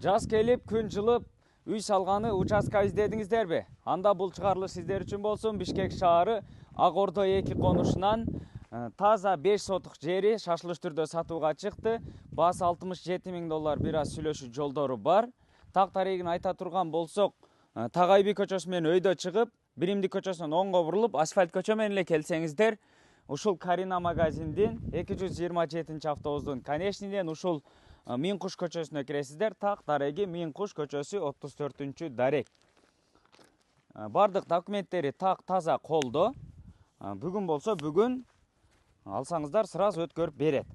Жаз келип, күн жылып, үй салганы участка издедиңиздерби? Анда бул чыгарылыш сиздер үчүн болсун. Бишкек шаары Ак Ордо 2 конушунан таза 5 сотук жери шашылыш түрдө сатууга чыкты. Баасы $67.000 бир аз сүйлөшүү жолдору бар. Так тарегин айта турган болсок, Тагайби көчөсү менен өйдө чыгып, Биримдик көчөсүнөн оңго бурулуп, асфальт көчө менен эле келсеңиздер, ушул Карина магазиндин 227-автобустун конечныйден ушул Минкуш көчөсүнө киресиздер. Так дареги Минкуш көчөсү 34-дарек. Бардык документтери так таза колдо. Бүгүн болсо бүгүн алсаңыздар сразу өткөрүп берет.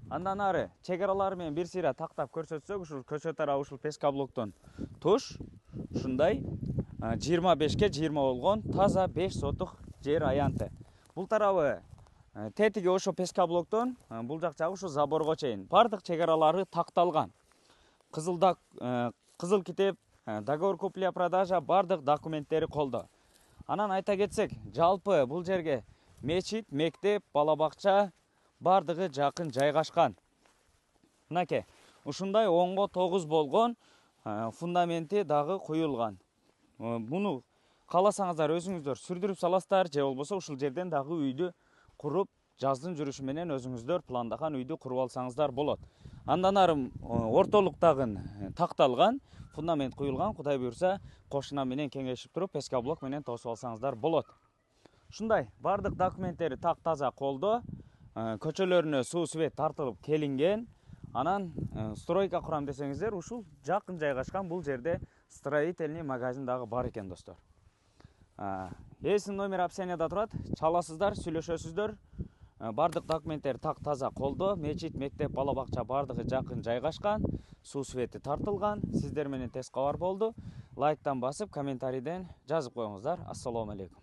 Андан ары чек аралары менен бир сыйра тактап көрсөтсөк, ушул көчө тарабы ушул пескаблоктон туш ушундай 25ке 20 болгон таза 5 сотук жер аянты. Бул тарабы тетиги ошо пескаблоктон бул жак жагы ушу заборго чейин бардык чек аралары такталган. Кызыл китеп, договор купля-продажа бардык документтери колдо. Анан айта кетсек, жалпы бул жерге мечит, мектеп, бала бакча бардыгы жакын жайгашкан. Мынакей, ушундай 10-9 болгон фундаменти дагы куюлган. Муну кааласаңыздар өзүңүздөр сүрдүрүп саласыздар, же болбосо ушул жерден дагы үйдү куруп, жаздын жүрүшү менен өзүңүздөр пландаган үйдү куруп алсаңыздар болот. Андан ары ортолуктагы такталган, фундамент куюлган, Кудай буйрса, кошуна менен кеңешип туруп, пескаблок менен тосуп алсаңыздар болот. Ушундай бардык документтери так таза колдо, көчөлөрүнө суу свет тартылып келинген. Анан стройка курам десеңиздер, ушул жакын жайгашкан бул жерде строительный магазин дагы бар экен, достор. Эсин номер описанияда турат, чаласыздар, сүйлөшөсүздөр. Бардык документтер так таза колдо, мечит, мектеп, бала бакча бардыгы жакын жайгашкан, суу свети тартылган. Сиздер менен тез кабар болду. Лайктан басып, комментарийден жазып коюңуздар. Ассаламу алейкум.